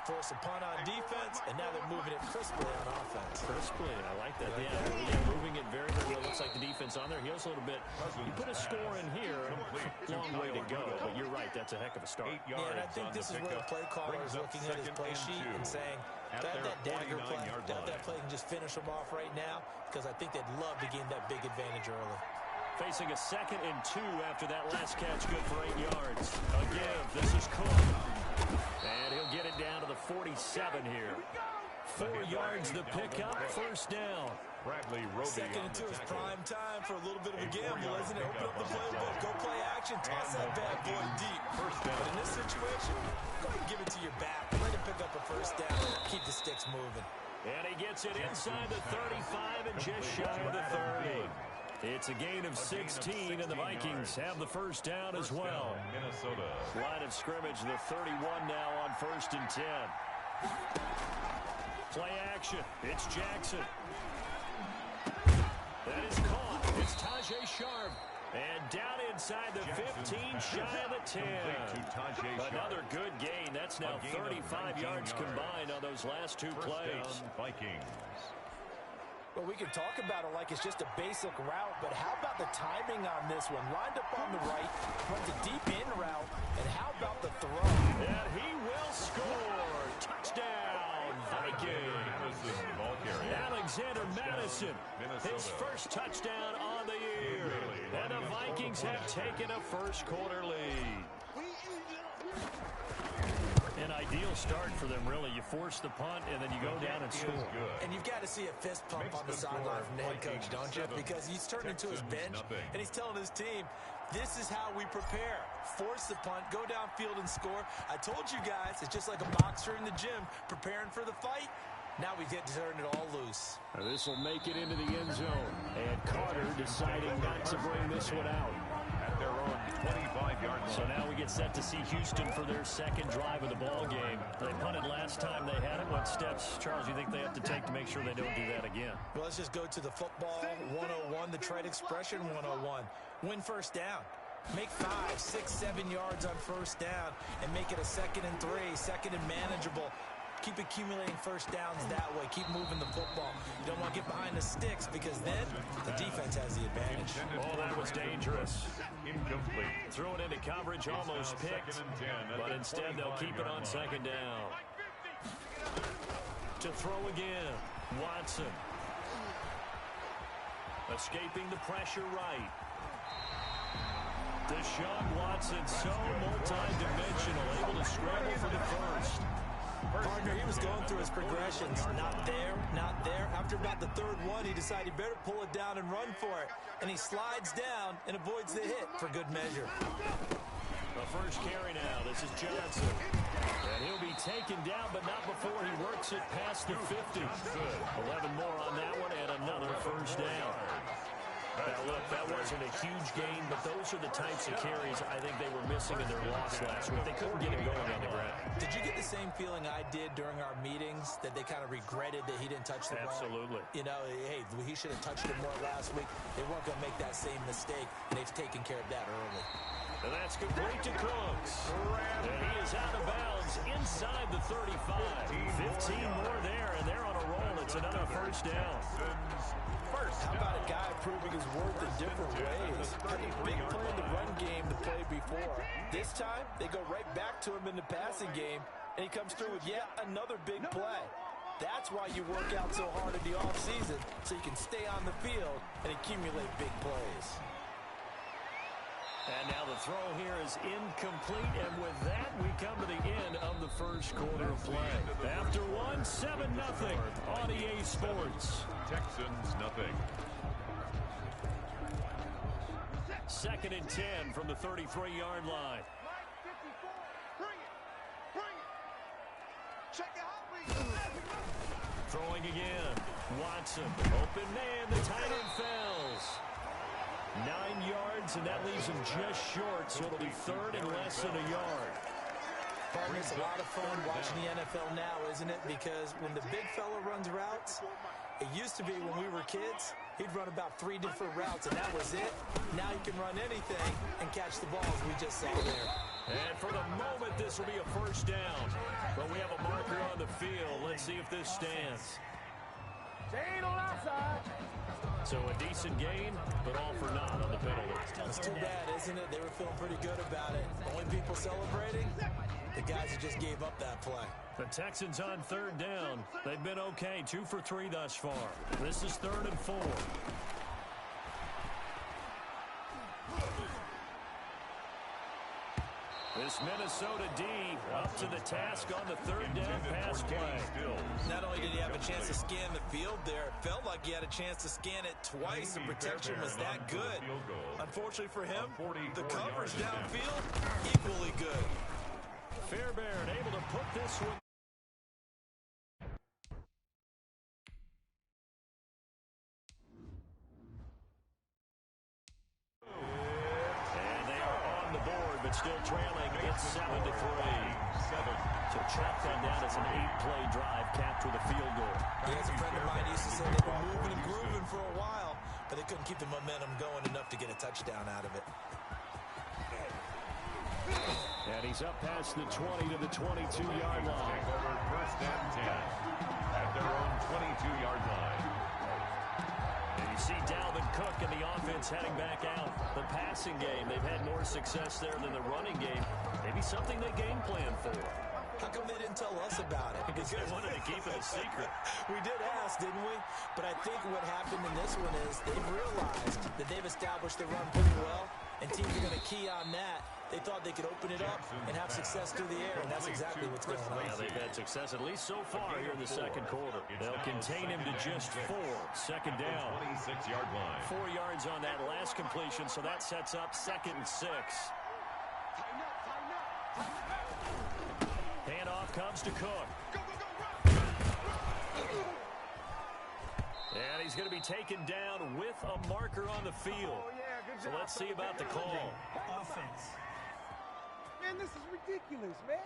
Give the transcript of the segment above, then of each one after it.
force a punt on defense, and now they're moving it crisply on offense. Crisply, I like that. Yeah, moving it very, very well. Looks like the defense on there heals a little bit. You put a score in here, long way to go. But you're right, that's a heck of a start. Yeah, and I think this is where the play caller is looking at his play sheet and saying, that dagger play, that play can just finish them off right now, because I think they'd love to gain that big advantage early. Facing a 2nd and 2 after that last catch, good for 8 yards. A give, this is Cook. And he'll get it down to the 47 here. 4 yards to pick up, first down. Bradley Roby 2nd and 2 is prime time for a little bit of a gamble, isn't it? Open up the playbook, go play action, toss that bad boy deep. But in this situation, go ahead and give it to your back. Let him pick up a first down, keep the sticks moving. And he gets it inside the 35 and just shy of the 30. It's a gain of 16, and the Vikings have the first down as well. Minnesota. Line of scrimmage, the 31 now on 1st and 10. Play action. It's Jackson. That is caught. It's Tajay Sharp. And down inside the 15, shy of the 10. Another good gain. That's now 35 yards combined on those last 2 plays. Vikings. Well, we can talk about it like it's just a basic route, but how about the timing on this one? Lined up on the right, runs a deep in route, and how about the throw? And he will score. Touchdown, Vikings. Alexander Madison, his first touchdown on the year. And the Vikings have taken a first quarter lead. An ideal start for them, really. You force the punt, and then you go down and score. And you've got to see a fist pump on the sideline from the head coach, don't you? Because he's turned into his bench, and he's telling his team, this is how we prepare. Force the punt, go downfield and score. I told you guys, it's just like a boxer in the gym preparing for the fight. Now we get to turn it all loose. This will make it into the end zone. And Carter deciding not to bring this one out. At their own 25-yard line. So now we get set to see Houston for their second drive of the ball game. They punted last time they had it. What steps, Charles, you think they have to take to make sure they don't do that again? Well, let's just go to the football 101, the trade expression 101. Win first down. Make 5, 6, 7 yards on first down and make it a 2nd and 3, 2nd and manageable. Keep accumulating first downs that way. Keep moving the football. You don't want to get behind the sticks because then the defense has the advantage. Oh, that was dangerous. Incomplete. Throw it into coverage, almost picked. But instead, they'll keep it on 2nd down. To throw again, Watson. Escaping the pressure right. Deshaun Watson, so multi-dimensional, able to scramble for the first. Partner, he was going through his progressions. Not there, not there. After about the 3rd one, he decided he better pull it down and run for it. And he slides down and avoids the hit for good measure. The first carry now. This is Johnson. And he'll be taken down, but not before he works it past the 50. 11 more on that one and another first down. Now, look, that wasn't a huge gain, but those are the types of carries I think they were missing in their loss last week. They couldn't get him going on the ground. Did you get the same feeling I did during our meetings, that they kind of regretted that he didn't touch the ball? Absolutely. You know, hey, he should have touched it more last week. They weren't going to make that same mistake, and they've taken care of that early. And that's complete to Cooks. And he is out of bounds inside the 35. 15 more there, and they're on a roll. It's another first down. How about a guy proving his worth in different ways? Had a big play in the run game the play before. This time, they go right back to him in the passing game, and he comes through with yet another big play. That's why you work out so hard in the offseason, so you can stay on the field and accumulate big plays. And now the throw here is incomplete, and with that, we come to the end of the first quarter of play. After one, 7-0 on EA Sports. Texans, nothing. 2nd and 10 from the 33-yard line. Throwing again. Watson, open man, the tight end fails. 9 yards, and that leaves him just short, so it'll be 3rd and less than a yard. Partner, it's a lot of fun watching the NFL now, isn't it? Because when the big fella runs routes, it used to be when we were kids, he'd run about 3 different routes, and that was it. Now he can run anything and catch the balls we just saw there. And for the moment, this will be a first down. But we have a marker on the field. Let's see if this stands. So a decent gain, but all for naught on the penalty. It's too bad, isn't it? They were feeling pretty good about it. Only people celebrating, the guys who just gave up that play. The Texans on third down. They've been okay, 2 for 3 thus far. This is 3rd and 4. This Minnesota D up to the task on the 3rd down pass play. Not only did he have a chance to scan the field there, it felt like he had a chance to scan it twice. The protection was that good. Unfortunately for him, the coverage downfield, equally good. Fairbairn able to put this one. But still trailing, it's 7-3. So chalk that down as an 8-play drive capped with a field goal. As a friend of mine used to say, they were moving and grooving for a while, but they couldn't keep the momentum going enough to get a touchdown out of it. And he's up past the 20 to the 22-yard line. Over 1st and 10 at their own 22-yard line. And you see Dalvin Cook and the offense heading back out. The passing game, they've had more success there than the running game. Maybe something they game plan for. How come they didn't tell us about it? Because they wanted to keep it a secret. We did ask, didn't we? But I think what happened in this one is they've realized that they've established the run pretty well, and teams are going to key on that. They thought they could open it up and have success through the air, and that's exactly what's going on. Yeah, they've had success at least so far here in the second quarter. They'll contain him to just 4. 2nd down. 26-yard line. 4 yards on that last completion, so that sets up 2nd and 6. Handoff comes to Cook. And he's going to be taken down with a marker on the field. So let's see about the call. Offense. Man, this is ridiculous, man.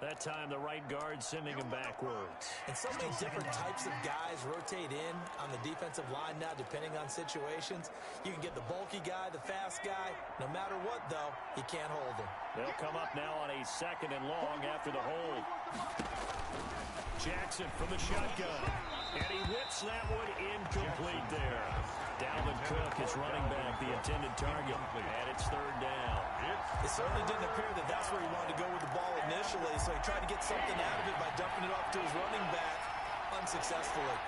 That time, the right guard sending him backwards. And so many different types of guys rotate in on the defensive line now, depending on situations. You can get the bulky guy, the fast guy. No matter what, though, you can't hold him. They'll come up now on a 2nd and long after the hold. Jackson from the shotgun. And he whips that one incomplete there. Dalvin Cook is running back, the intended target. And it's 3rd down. It certainly didn't appear that that's where he wanted to go with the ball initially, so he tried to get something out of it by dumping it off to his running back unsuccessfully.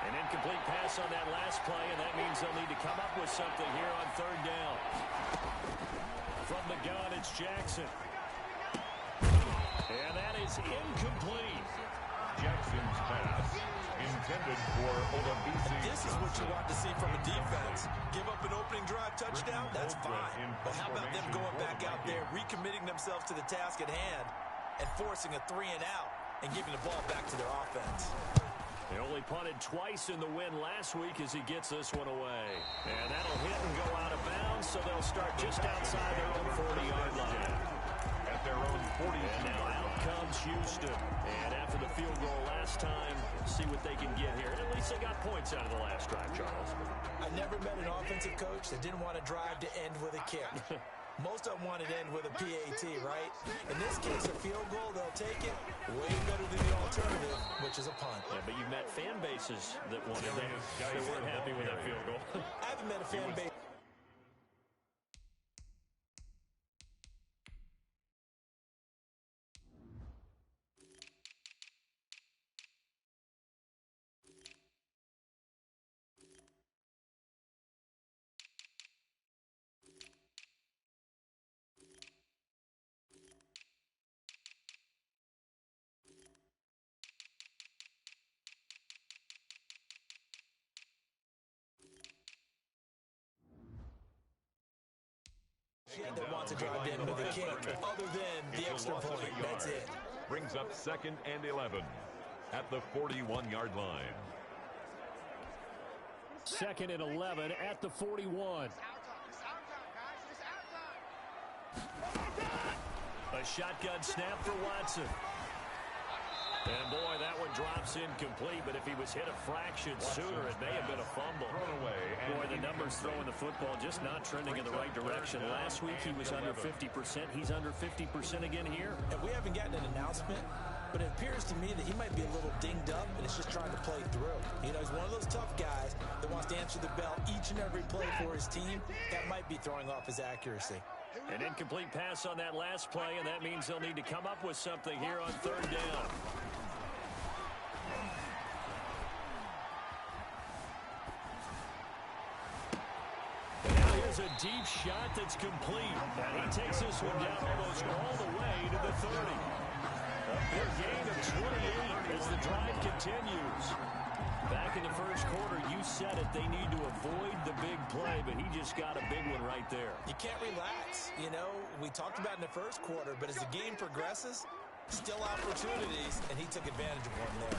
An incomplete pass on that last play, and that means they'll need to come up with something here on 3rd down. From the gun, it's Jackson. And that is incomplete. Jackson's pass intended for Olabisi. This is what you want to see from a defense. Give up an opening drive touchdown, that's fine. But how about them going back out there, recommitting themselves to the task at hand, and forcing a 3 and out, and giving the ball back to their offense. They only punted twice in the win last week as he gets this one away. And that'll hit and go out of bounds, so they'll start just outside their own 40-yard line. At their own 40. And now out comes Houston. And after the field goal last time, see what they can get here. And at least they got points out of the last drive, Charles. I never met an offensive coach that didn't want to drive to end with a kick. Most of them want to end with a PAT, right? In this case, a field goal, they'll take it. Way better than the alternative, which is a punt. Yeah, but you've met fan bases that wanted that. They weren't happy with that field goal. I haven't met a fan base. That wants to drive in with a kick other than the extra point. That's it. Brings up 2nd and 11 at the 41-yard line. 2nd and 11 at the 41. A shotgun snap for Watson. And boy, that one drops incomplete, but if he was hit a fraction sooner, it may have been a fumble. Boy, the numbers throwing the football just not trending in the right direction. Last week he was under 50%. He's under 50% again here. And we haven't gotten an announcement, but it appears to me that he might be a little dinged up and is just trying to play through. You know, he's one of those tough guys that wants to answer the bell each and every play for his team. That might be throwing off his accuracy. An incomplete pass on that last play, and that means they'll need to come up with something here on third down. And now here's a deep shot that's complete. And he takes this one down almost all the way to the 30. A big gain of 28 as the drive continues. Back in the first quarter, you said it, they need to avoid the big play, but he just got a big one right there. You can't relax. You know, we talked about in the first quarter, but as the game progresses, still opportunities, and he took advantage of one there.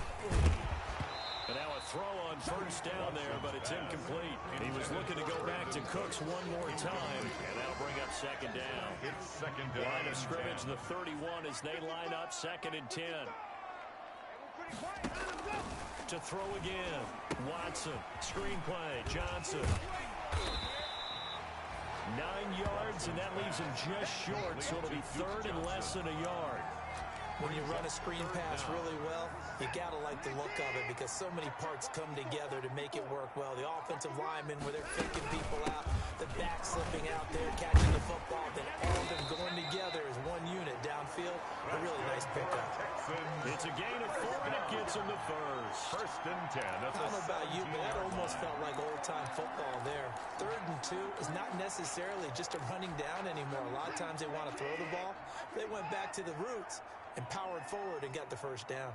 And now a throw on first down there, but it's incomplete. He was looking to go back to Cooks one more time, and that'll bring up second down. Line of scrimmage, the 31 as they line up, 2nd and 10. To throw again. Watson. Screenplay. Johnson. 9 yards, and that leaves him just short, so it'll be 3rd and less than a yard. When you run a screen pass really well, you got to like the look of it because so many parts come together to make it work well. The offensive linemen, where they're faking people out, the back slipping out there, catching the football, then all of them going together as one unit downfield. A really nice pickup. It's a gain of 4, and it gets him the first. 1st and 10. I don't know about you, but that almost felt like old-time football there. 3rd and 2 is not necessarily just a running down anymore. A lot of times they want to throw the ball. They went back to the roots and powered forward and got the first down.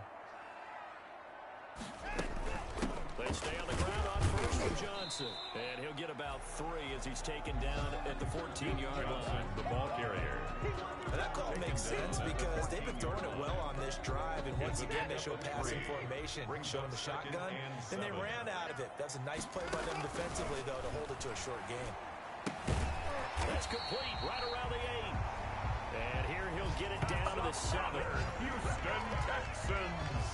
They stay on the ground on first with Johnson. And he'll get about 3 as he's taken down at the 14-yard line. The ball carrier. And that call makes sense because they've been throwing it well on this drive. And once again, they show passing formation. Showed them the shotgun. Then they ran out of it. That's a nice play by them defensively, though, to hold it to a short gain. That's complete right around the 8. And here he'll get it down to the 7. Houston Texans.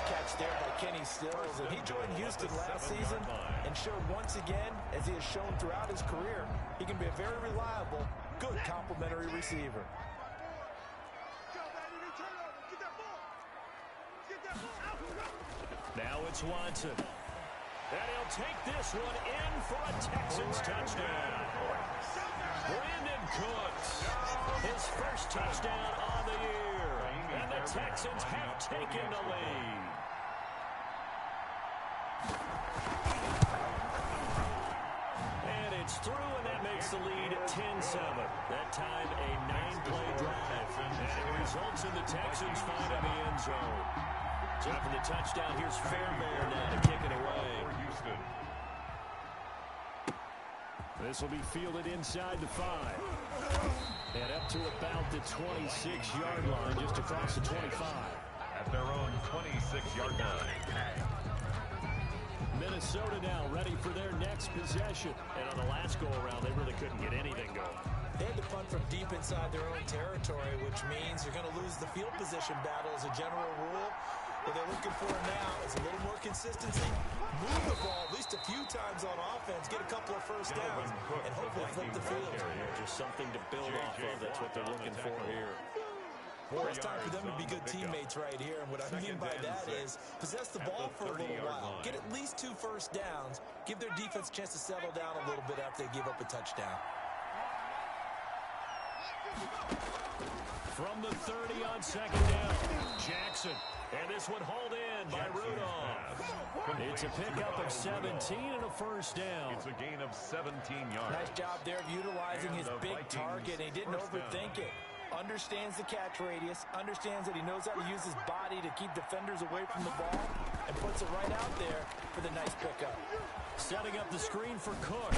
Catch there by Kenny Stills, and he joined Houston last season and showed once again, as he has shown throughout his career, he can be a very reliable, good complementary receiver. Now it's Watson. And he'll take this one in for a Texans touchdown. Brandon Cooks, his first touchdown on the year. And the Texans have taken the lead. And it's through, and that makes the lead 10-7. That time a 9-play drive. And it results in the Texans finding the end zone. So after the touchdown, here's Fairbairn now to kick it away. This will be fielded inside the 5. And up to about the 26-yard line, just across the 25. At their own 26-yard line. Minnesota now ready for their next possession. And on the last go-around, they really couldn't get anything going. They had to punt from deep inside their own territory, which means you're going to lose the field position battle as a general rule. What they're looking for now is a little more consistency. Move the ball at least a few times on offense, get a couple of first downs, and hopefully flip the field. Just something to build off of. That's what they're looking for here. Well, it's time for them to be good teammates right here, and what I mean by that is possess the ball for a little while, get at least 2 first downs, give their defense a chance to settle down a little bit after they give up a touchdown. From the 30 on second down, Jackson. And this one hauled in by Rudolph. It's a pickup of 17 and a first down. It's a gain of 17 yards. Nice job there of utilizing his big target. He didn't overthink it. Understands the catch radius, understands that he knows how to use his body to keep defenders away from the ball, and puts it right out there for the nice pickup. Setting up the screen for Cook.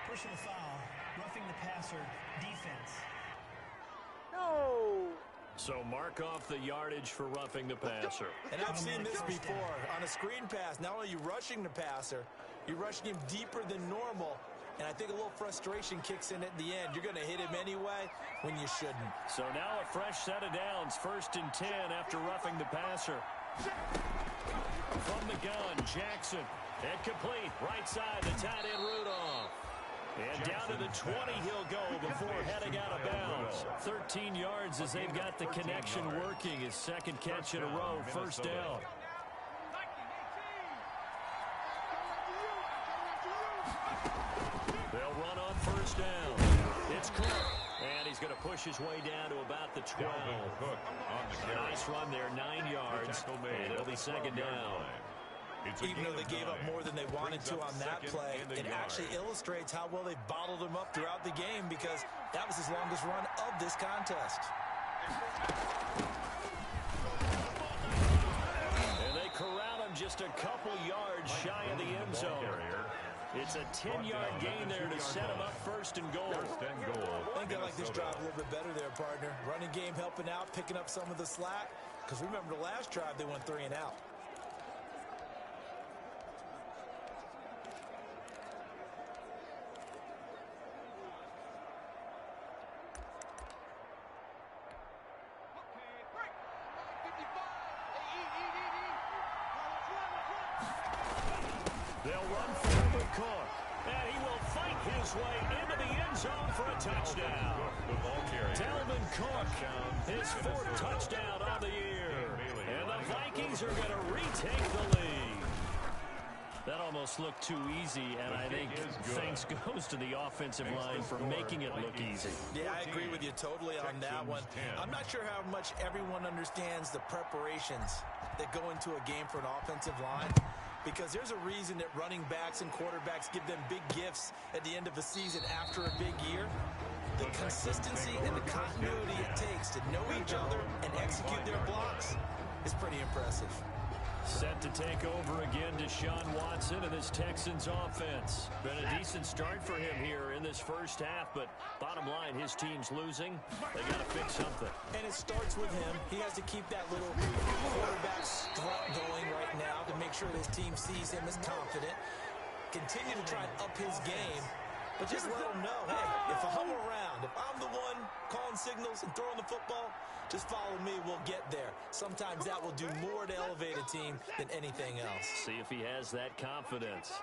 Personal foul, roughing the passer, defense. No! So mark off the yardage for roughing the passer. And I've seen this before. On a screen pass, not only are you rushing the passer, you're rushing him deeper than normal. And I think a little frustration kicks in at the end. You're going to hit him anyway when you shouldn't. So now a fresh set of downs, 1st and 10 after roughing the passer. From the gun, Jackson. Incomplete. Right side, the tight end Rudolph. And down to the 20 he'll go before heading out of bounds. 13 yards as they've got the connection working. His second catch in a row, 1st down. They'll run on 1st down. It's Cook. And he's going to push his way down to about the 12. A nice run there, 9 yards. And it'll be 2nd down. Even though they gave up more than they wanted to on that play, it actually illustrates how well they bottled him up throughout the game, because that was his longest run of this contest. And they corral him just a couple yards shy of the end zone. It's a 10-yard gain there to set him up 1st and goal. I think I like this drive a little bit better there, partner. Running game helping out, picking up some of the slack, because remember the last drive they went 3 and out. They'll run forward with Cook. And he will fight his way into the end zone for a touchdown. Dalvin Cook, his 4th touchdown on the year. And the Vikings are going to retake the lead. That almost looked too easy, and I think thanks goes to the offensive line for making it look easy. Yeah, I agree with you totally on that one. I'm not sure how much everyone understands the preparations that go into a game for an offensive line, because there's a reason that running backs and quarterbacks give them big gifts at the end of a season after a big year. The consistency and the continuity it takes to know each other and execute their blocks is pretty impressive. Set to take over again, Deshaun Watson and this Texans offense. Been a decent start for him here in this 1st half, but bottom line, his team's losing. They got to fix something. And it starts with him. He has to keep that little quarterback strut going right now to make sure his team sees him as confident. Continue to try and up his game, but just let him know, hey, if I'm around, if I'm the one calling signals and throwing the football, just follow me, we'll get there. Sometimes that will do more to elevate a team than anything else. See if he has that confidence.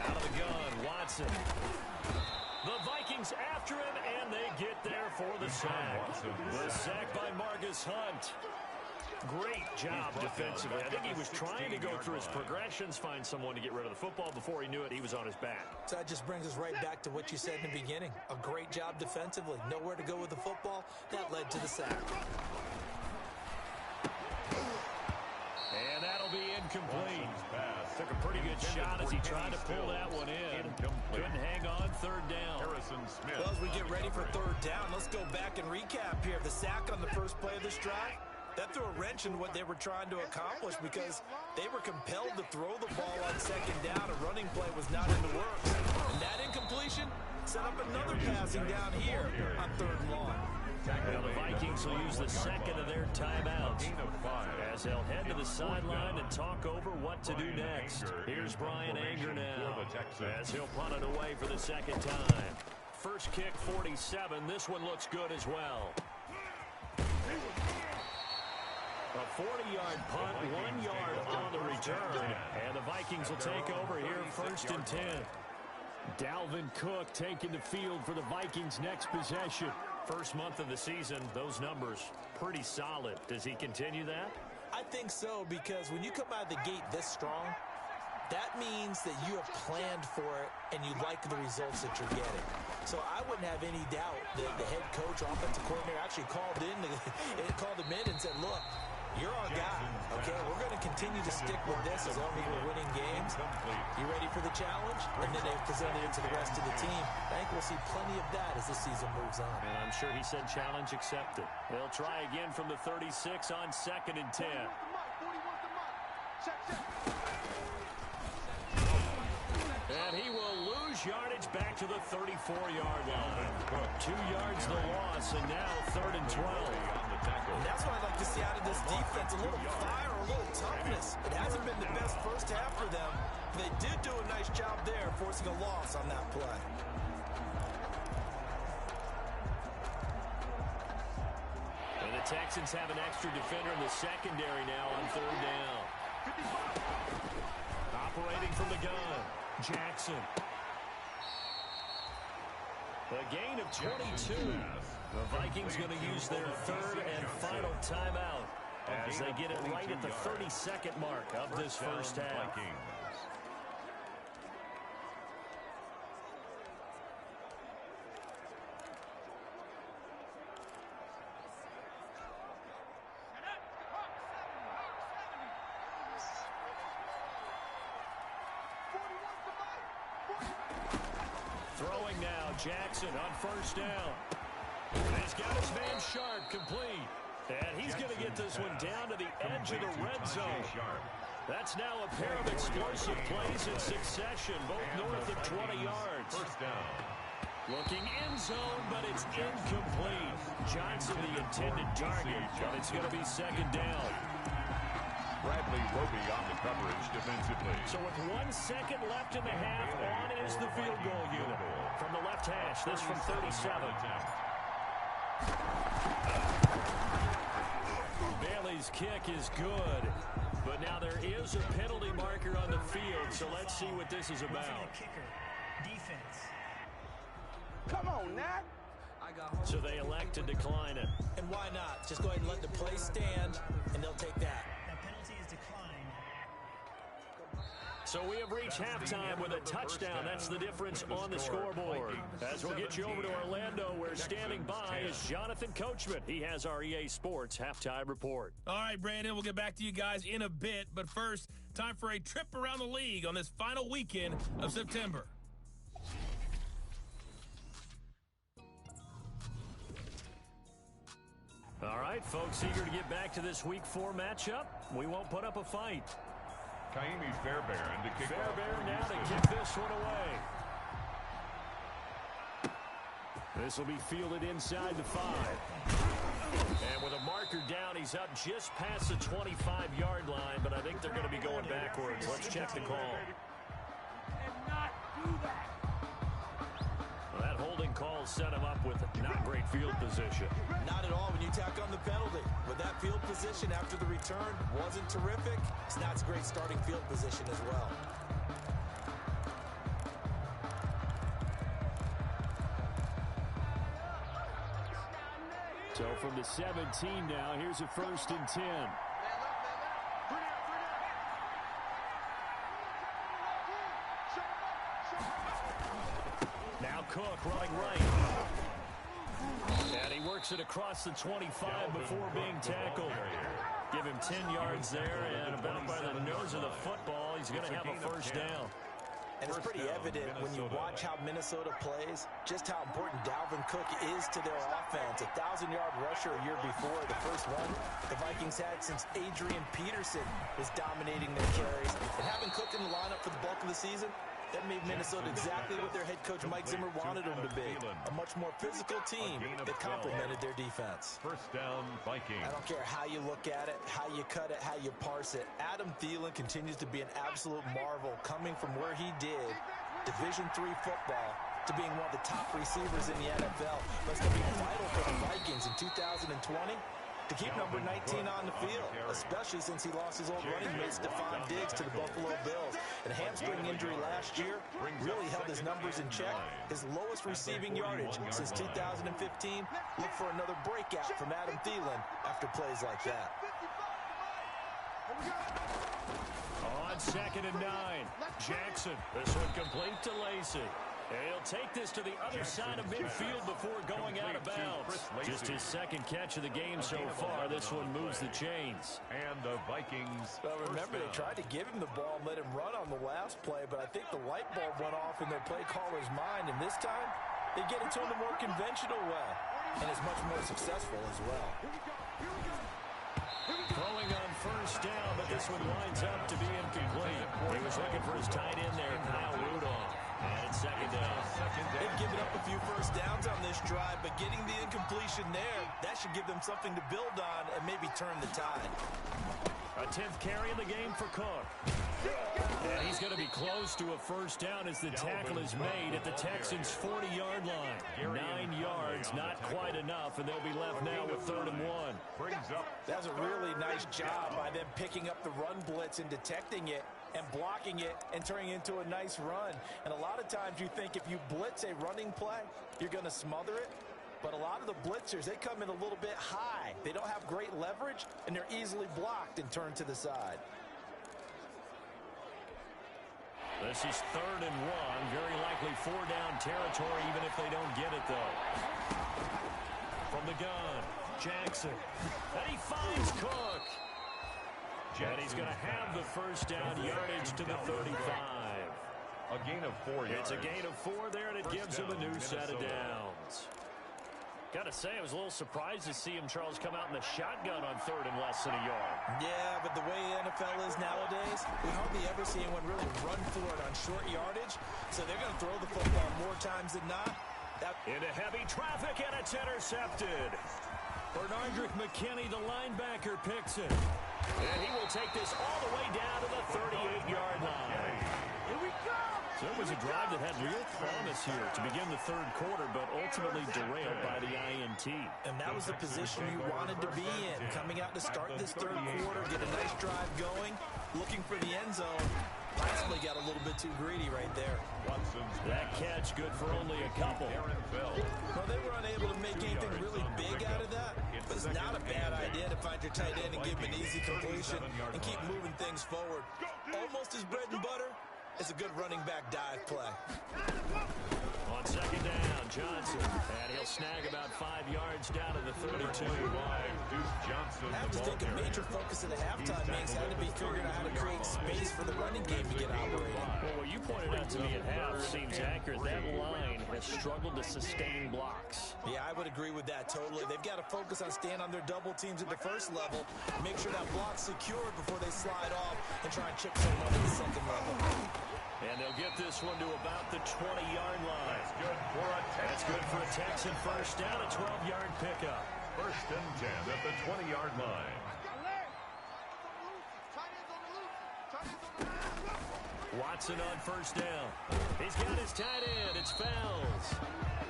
Out of the gun, Watson. The Vikings after him, and they get there for the sack. The sack by Marcus Hunt. Great job defensively. I think he was trying to go through his progressions, find someone to get rid of the football. Before he knew it, he was on his back. So that just brings us right back to what you said in the beginning. A great job defensively. Nowhere to go with the football. That led to the sack. And that'll be incomplete. Took a pretty good shot as he tried to pull that one in. Couldn't hang on 3rd down. Well, as we get ready for 3rd down, let's go back and recap here. The sack on the first play of this drive, that threw a wrench in what they were trying to accomplish, because they were compelled to throw the ball on 2nd down. A running play was not in the works. And that incompletion set up another passing down here on 3rd and long. Well, the Vikings will use the 2nd of their timeouts as they'll head to the sideline and talk over what to do next. Here's Brian Anger now as he'll punt it away for the 2nd time. First kick, 47. This one looks good as well. A 40-yard punt, 1 yard on the return. And the Vikings will take over here 1st and 10. Dalvin Cook taking the field for the Vikings' next possession. First month of the season, those numbers pretty solid. Does he continue that? I think so, because when you come out of the gate this strong, that means that you have planned for it and you like the results that you're getting. So I wouldn't have any doubt that the head coach, offensive coordinator, actually called him in and said, look, you're our guy, okay? We're going to continue to stick with this as long as we're winning games. You ready for the challenge? And then they've presented it to the rest of the team. I think we'll see plenty of that as the season moves on. And I'm sure he said challenge accepted. They'll try again from the 36 on 2nd and 10. And he will lose yardage back to the 34-yard line. 2 yards the loss, and now 3rd and 12. And that's what I'd like to see out of this defense. A little fire, a little toughness. It hasn't been the best first half for them, They did do a nice job there, forcing a loss on that play. And the Texans have an extra defender in the secondary now on third down. Operating from the gun, Jackson. A gain of 22. The Vikings going to use their third and final timeout as they get it right at the 32nd mark of this first half. Throwing now, Jackson on first down. He's got his man Sharp complete. And he's going to get this one down to the edge of the red zone. That's now a pair of explosive plays in succession, both north of 20 yards. First down. Looking end zone, but it's incomplete. Johnson the intended target, and it's going to be second down. Bradley Roby on the coverage defensively. So with 1 second left in the half, on is the field goal unit. From the left hash, this from 37. Bailey's kick is good, but now there is a penalty marker on the field, so let's see what this is about. Defense. Come on, Nat. So they elect to decline it. And why not? Just go ahead and let the play stand, and they'll take that. That penalty is declined. So we have reached halftime with a touchdown. That's the difference on the scoreboard. As we'll get you over to Orlando, where standing by is Jonathan Coachman. He has our EA Sports halftime report. All right, Brandon, we'll get back to you guys in a bit. But first, time for a trip around the league on this final weekend of September. All right, folks, eager to get back to this Week 4 matchup. We won't put up a fight. Kaimi Fairbairn to kick off. Fairbairn now to kick this one away. This will be fielded inside the 5. And with a marker down, he's up just past the 25-yard line, but I think they're going to be going backwards. Let's check the call. Well, that holding call set him up with not great field position. Not at all when you tack on the penalty. But that field position after the return wasn't terrific. It's not a great starting field position as well. So from the 17 now, here's a 1st and 10. Now Cook running right. And he works it across the 25 before being tackled. Give him 10 yards there, and about by the nose of the football, he's going to have a first down. And it's pretty evident when you watch how Minnesota plays, just how important Dalvin Cook is to their offense. 1,000-yard rusher a year before. The first one the Vikings had since Adrian Peterson was dominating their carries. And having Cook in the lineup for the bulk of the season, that made Minnesota exactly what their head coach Mike Zimmer wanted them to be. A much more physical team that complemented their defense. First down, Vikings. I don't care how you look at it, how you cut it, how you parse it. Adam Thielen continues to be an absolute marvel, coming from where he did, Division III football, to being one of the top receivers in the NFL. But it's going to be vital for the Vikings in 2020 to keep number 19 on the field, especially since he lost his old running mate Stephon Diggs to the Buffalo Bills. And a hamstring injury last year really held his numbers in check. His lowest receiving yardage since 2015. Look for another breakout from Adam Thielen after plays like that. On 2nd and 9, Jackson. This one complete to Lacey. And he'll take this to the other side of midfield before going out of bounds. Just his second catch of the game so far. This one moves the chains. And the Vikings. Well, remember, they tried to give him the ball and let him run on the last play, but I think the light bulb went off in their play caller's mind. And this time, they get it to him the more conventional way. And is much more successful as well. Throwing on first down, but this one winds up to be incomplete. He was looking for his tight end there, Kyle Rudolph. And it's second down. They've given up a few first downs on this drive, but getting the incompletion there, that should give them something to build on and maybe turn the tide. A 10th carry in the game for Cook. And he's going to be close to a first down as the tackle is made at the Texans' 40-yard line. 9 yards, not quite enough, and they'll be left now with 3rd and 1. That's a really nice job by them picking up the run blitz and detecting it and blocking it and turning it into a nice run. And a lot of times you think if you blitz a running play, you're going to smother it. But a lot of the blitzers, they come in a little bit high. They don't have great leverage, and they're easily blocked and turned to the side. This is 3rd and 1. Very likely 4-down territory, even if they don't get it, though. From the gun, Jackson. And he finds Cook. And he's going to have the first down yardage to the 35. A gain of 4 yards. It's a gain of 4 there, and it gives him a new set of downs. Got to say, I was a little surprised to see him, Charles, come out in the shotgun on 3rd and less than a yard. Yeah, but the way NFL is nowadays, we hardly ever see anyone really run for it on short yardage. So they're going to throw the football more times than not. Into heavy traffic, and it's intercepted. Bernardrick McKinney, the linebacker, picks it. And he will take this all the way down to the 38-yard line. Here we go! So it was a drive that had real promise here to begin the 3rd quarter, but ultimately derailed by the INT. And that was the position you wanted to be in. Coming out to start this 3rd quarter, get a nice drive going, looking for the end zone. Possibly got a little bit too greedy right there. That catch good for only a couple. Well, they were unable to make anything really big out of that, but it's not a bad idea to find your tight end and give him an easy completion and keep moving things forward. Almost his bread and butter. It's a good running back dive play. On 2nd down, Johnson. And he'll snag about 5 yards down to the 32. I have to think a major focus at the halftime means had to be figuring out how to create space for the running game to get operating. Well, what you pointed out to me at half seems accurate. That line has struggled to sustain blocks. Yeah, I would agree with that totally. They've got to focus on staying on their double teams at the first level, make sure that block's secured before they slide off and try and chip someone at the 2nd level. And they'll get this one to about the 20-yard line. That's good for a Texan first down, a 12-yard pickup. 1st and 10 at the 20-yard line. Watson on 1st down. He's got his tight end. It's Fells.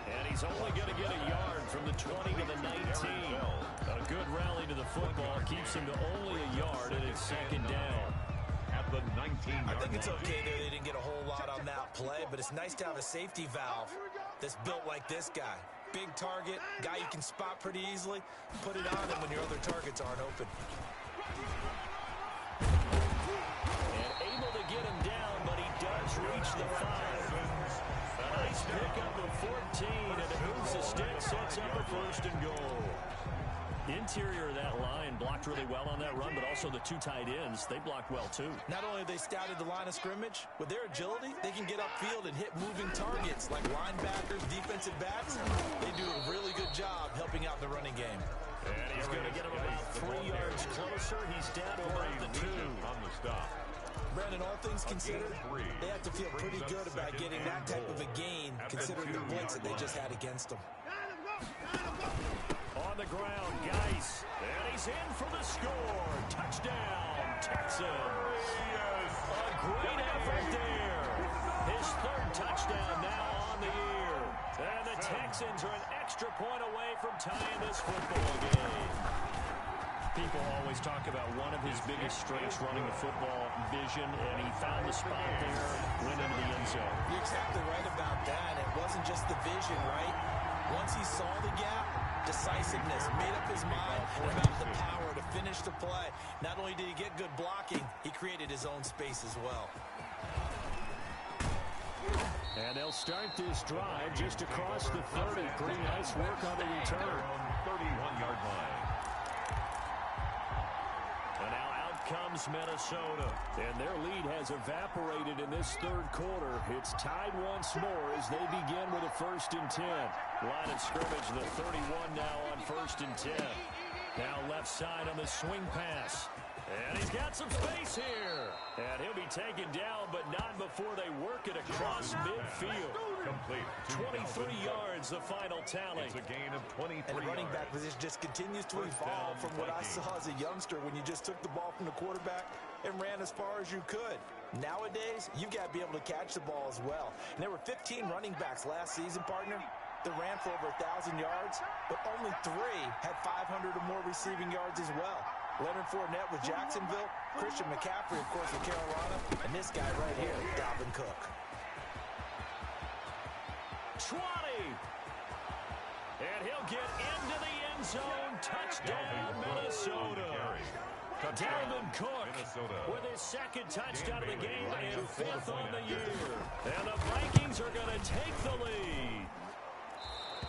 And he's only going to get a yard from the 20 to the 19. A good rally to the football keeps him to only a yard, and it's 2nd down. At the 19-yard I think it's okay that they didn't get a whole lot on that play, but it's nice to have a safety valve that's built like this guy. Big target, guy you can spot pretty easily. Put it on him when your other targets aren't open. And able to get him down, but he does reach the 5. A nice pickup of 14, and it moves the stick, sets up a 1st and goal. Interior of that line blocked really well on that run, but also the 2 tight ends, they blocked well too. Not only have they scouted the line of scrimmage, with their agility, they can get upfield and hit moving targets like linebackers, defensive backs. They do a really good job helping out the running game. And he's going to get him about 3 yards closer. He's down to about the 2. on the stop. Brandon, all things considered, they have to feel pretty good about getting that type of a gain, considering the blitz that they just had against them. On the ground, Geis, and he's in for the score. Touchdown, Texans. A great effort there. His 3rd touchdown now on the year. And the Texans are an extra point away from tying this football game. People always talk about one of his biggest strengths running the football, vision, and he found the spot there, went into the end zone. You're exactly right about that. It wasn't just the vision, right? Once he saw the gap, decisiveness, made up his mind, and about the power to finish the play. Not only did he get good blocking, he created his own space as well. And they'll start this drive just across the 30. Pretty nice work on the return. 31-yard line. And now out comes Minnesota. And their lead has evaporated in this 3rd quarter. It's tied once more as they begin with a 1st and 10. Line of scrimmage, the 31 now on 1st and 10. Now left side on the swing pass. And he's got some space here. And he'll be taken down, but not before they work it across midfield. Complete. 23 yards yards, the final tally. It's a gain of 23 And the running back yards. position just continues to First evolve down, from what I Vikings. saw as a youngster when you just took the ball from the quarterback and ran as far as you could. Nowadays, you've got to be able to catch the ball as well. And there were 15 running backs last season, partner, that ran for over 1,000 yards, but only 3 had 500 or more receiving yards as well. Leonard Fournette with Jacksonville, Christian McCaffrey, of course, with Carolina, and this guy right here, Dalvin Cook. 20. And he'll get into the end zone. Touchdown, Minnesota. Dalvin Cook with his second touchdown of the game and 5th on the year. And the Vikings are going to take the lead.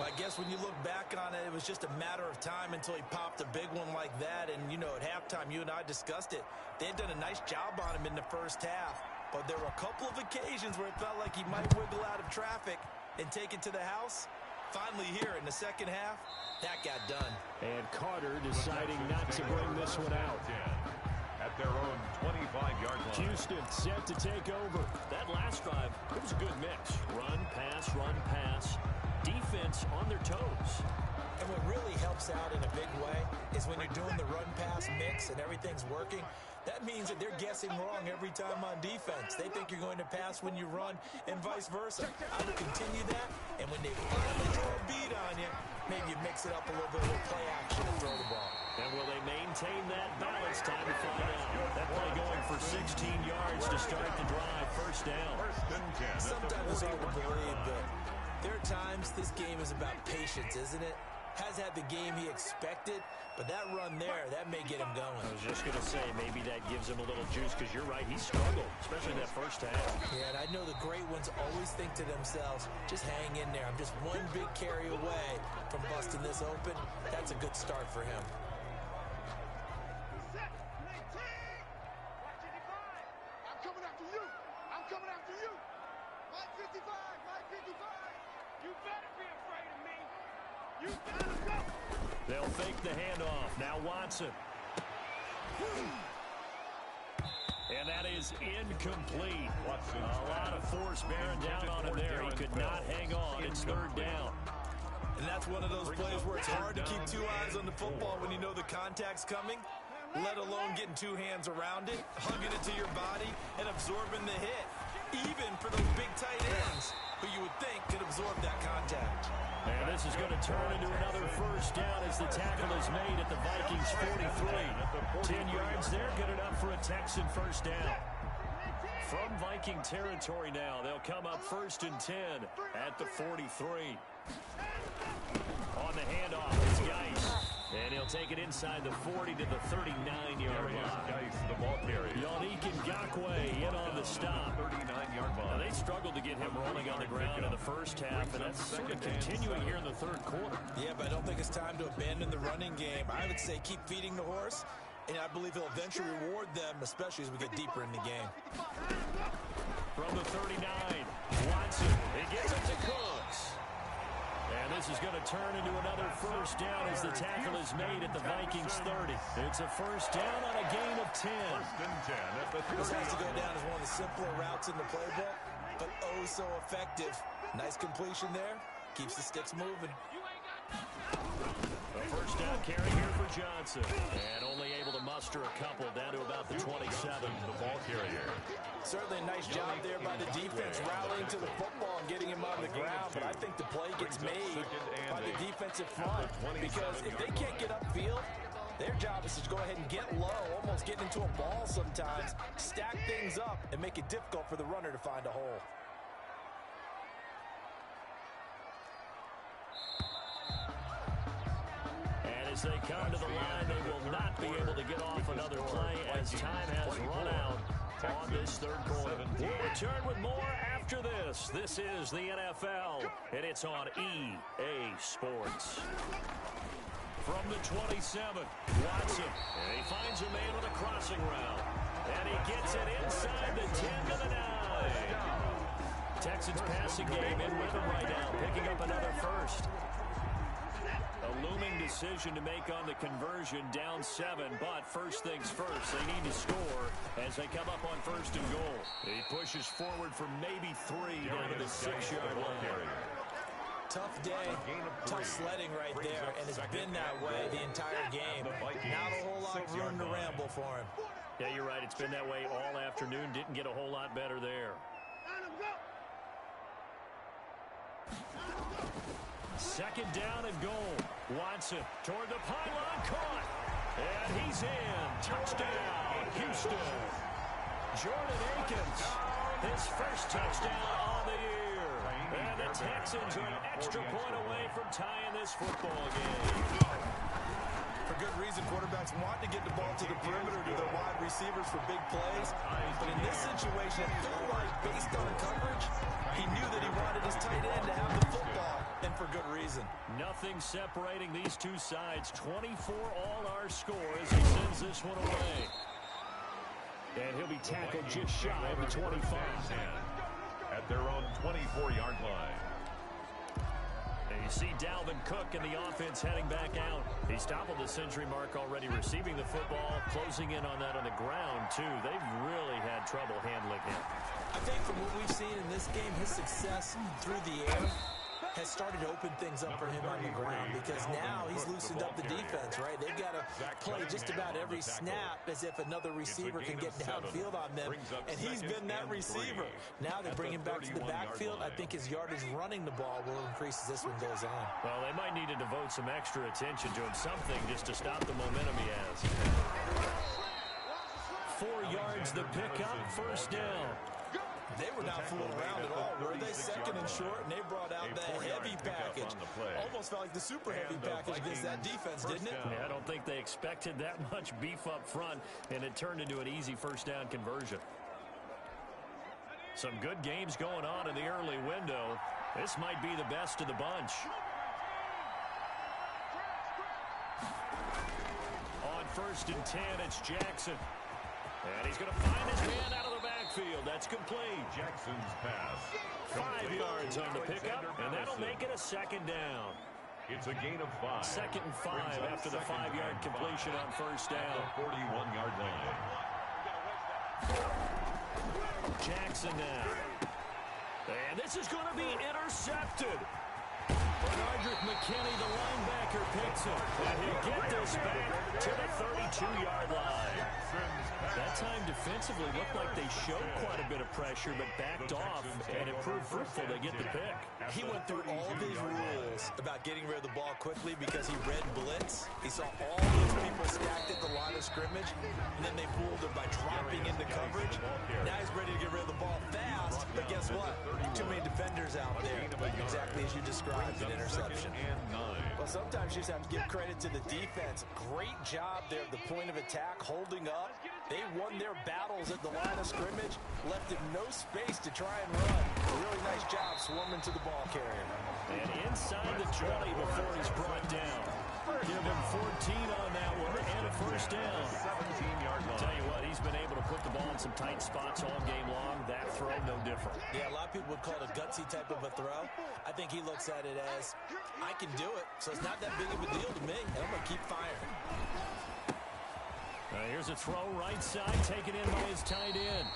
I guess when you look back on it, it was just a matter of time until he popped a big one like that. And, you know, at halftime, you and I discussed it. They had done a nice job on him in the first half. But there were a couple of occasions where it felt like he might wiggle out of traffic and take it to the house. Finally here in the second half, that got done. And Carter deciding not to bring this one out. At their own 25-yard line. Houston set to take over. That last drive, it was a good mix. Run, pass, defense on their toes. And what really helps out in a big way is when you're doing the run-pass mix and everything's working, that means that they're guessing wrong every time on defense. They think you're going to pass when you run and vice versa. I would continue that, and when they finally throw a beat on you, maybe you mix it up a little bit with play action and throw the ball. And will they maintain that balance? Time to find out. That play going for 16 yards to start the drive. First down. Sometimes it's hard to believe, but there are times this game is about patience, isn't it? Has had the game he expected, but that run there, that may get him going. I was just going to say, maybe that gives him a little juice, because you're right, he struggled, especially in that first half. Yeah, and I know the great ones always think to themselves, just hang in there. I'm just one big carry away from busting this open. That's a good start for him. I'm coming after you. I'm coming after you. Mike 55, Mike 55. You better be afraid of me. You better go. They'll fake the handoff. Now Watson. And that is incomplete. A lot of force bearing down on him there. He could not hang on. It's third down. And that's one of those plays where it's hard to keep 2 eyes on the football when you know the contact's coming, let alone getting 2 hands around it, hugging it to your body, and absorbing the hit, even for those big tight ends who you would think could absorb that contact. And this is going to turn into another first down as the tackle is made at the Vikings 43. 10 yards there, good enough for a Texan first down. From Viking territory now, they'll come up 1st and 10 at the 43. On the handoff, it's Geis. And he'll take it inside the 40 to the 39-yard line. Geis, the ball carrier. Yannick Ngakoue in on the stop. 39-yard Now, line. they struggled to get him rolling on the ground in the first half, and that's sort of continuing here in the third quarter. Yeah, but I don't think it's time to abandon the running game. I would say keep feeding the horse, and I believe he'll eventually reward them, especially as we get deeper in the game. From the 39, Watson. He gets it to Cooks. And this is going to turn into another first down as the tackle is made at the Vikings 30. It's a first down on a gain of 10. 1st and 10 at the 30. This has to go down as one of the simpler routes in the playbook, but oh so effective. Nice completion there. Keeps the sticks moving. A first down carry here for Johnson. And only able to muster a couple down to about the 27. The ball carrier. Certainly a nice job there by the defense rallying to the football and getting him on the ground, but I think the play gets made by the defensive front because if they can't get upfield, their job is to go ahead and get low, almost getting into a ball sometimes, stack things up, and make it difficult for the runner to find a hole. And as they come to the line, they will not be able to get off another play as time has run out on this third quarter. We'll return with more after this. This is the NFL, and it's on EA Sports. From the 27, Watson. And he finds a man with a crossing route. And he gets it inside the 10 to the 9. Texans passing game in rhythm right now, picking up another first. A looming decision to make on the conversion, down 7, but first things first, they need to score as they come up on 1st and goal. He pushes forward for maybe 3 down to the 6-yard line. Tough day, tough sledding right there, and it's been that way the entire game. Not a whole lot of room to ramble for him. Yeah, you're right. It's been that way all afternoon. Didn't get a whole lot better there. Second down and goal. Watson toward the pylon, caught. And he's in. Touchdown, Houston. Jordan Akins, his first touchdown on the year. And the Texans are an extra point away from tying this football game. For good reason, quarterbacks want to get the ball to the perimeter to their wide receivers for big plays. But in this situation, it felt like, based on coverage, he knew that he wanted his tight end to have the football, and for good reason. Nothing separating these two sides. 24 all our score as he sends this one away. And he'll be tackled just shy of the 25. At their own 24-yard line. And you see Dalvin Cook and the offense heading back out. He's toppled the century mark already, receiving the football, closing in on that on the ground, too. They've really had trouble handling him. I think from what we've seen in this game, his success through the air has started to open things up for him on the ground, because now he's loosened up the defense, right? They've got to play just about every snap as if another receiver can get downfield on them, and he's been that receiver. Now they bring him back to the backfield. I think his yardage running the ball will increase as this one goes on. Well, they might need to devote some extra attention to him, something just to stop the momentum he has. 4 yards the pickup, first down. They were not fooling around at all, were they? Second and short, and they brought out the heavy package. Almost felt like the super heavy package against that defense, didn't it? Yeah, I don't think they expected that much beef up front, and it turned into an easy first down conversion. Some good games going on in the early window. This might be the best of the bunch. On 1st and 10, it's Jackson. And he's going to find his man out of the backfield. That's complete. Jackson's pass. 5 yards on the pickup, and that'll make it a second down. It's a gain of 5. 2nd and 5 after the 5-yard completion on first down. 41-yard line. Jackson now. And this is going to be intercepted. Bernardrick McKinney, the linebacker, picks him. And he'll get this back to the 32-yard line. That time defensively looked like they showed quite a bit of pressure, but backed off, and it proved fruitful. They get the pick. He went through all of his rules about getting rid of the ball quickly because he read blitz. He saw all those people stacked at the line of scrimmage, and then they fooled him by dropping into coverage. Now he's ready to get rid of the ball fast, but guess what? Too many defenders out there. Exactly as you described, an interception. Well, sometimes you just have to give credit to the defense. Great job there at the point of attack, holding up. They won their battles at the line of scrimmage, left him no space to try and run. A really nice job swarming to the ball carrier. And inside the 20 before he's brought down. Give him 14 on that one and a first down. 17-yard line. Tell you what, he's been able to put the ball in some tight spots all game long. That throw, no different. Yeah, a lot of people would call it a gutsy type of a throw. I think he looks at it as, I can do it, so it's not that big of a deal to me, and I'm going to keep firing. Here's a throw right side, taken in by his tight end.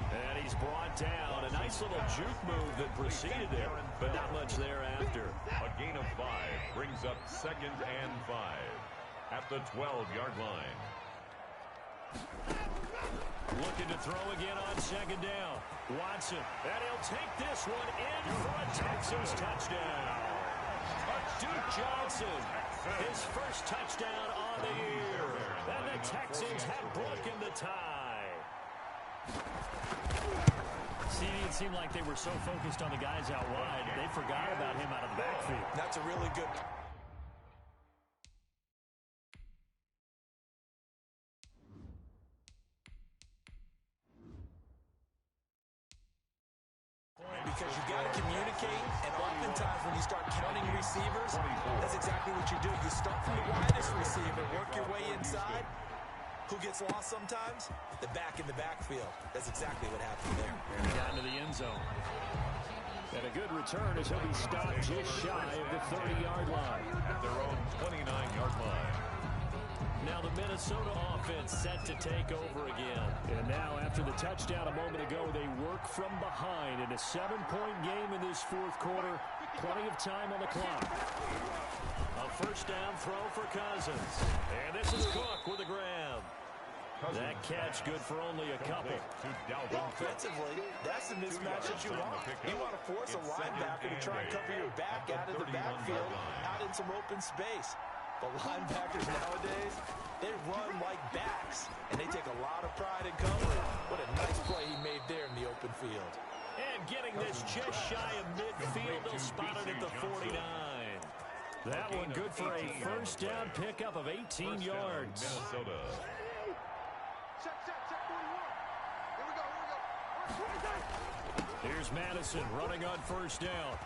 And he's brought down. A nice little juke move that preceded it, but not much thereafter. A gain of 5 brings up 2nd and 5 at the 12-yard line. Looking to throw again on 2nd down. Watson, and he'll take this one in for a Texans touchdown. Duke Johnson, his first touchdown on the year. And the Texans have broken the tie. See, it seemed like they were so focused on the guys out wide, they forgot about him out of the backfield. That's a really good... Because you got to communicate, and oftentimes when you start counting receivers, that's exactly what you do. You start from the widest receiver, work your way inside. Who gets lost sometimes? The back in the backfield. That's exactly what happened there. Down to the end zone. And a good return as he'll be stopped just shy of the 30-yard line. At their own 29-yard line. Now the Minnesota offense set to take over again. And now after the touchdown a moment ago, they work from behind in a 7-point game in this fourth quarter. Plenty of time on the clock. A first down throw for Cousins. And this is Cook with a grab. That catch good for only a couple. Offensively, that's the mismatch that you want. You want to force a linebacker to try and cover your back out of the backfield, out in some open space. But linebackers nowadays, they run like backs, and they take a lot of pride in covering. What a nice play he made there in the open field. And getting this just shy of midfield, they'll spot it at the 49. That one good for a first down pickup of 18 yards. Minnesota. Check 41. Here we go. Here's Madison running on first down.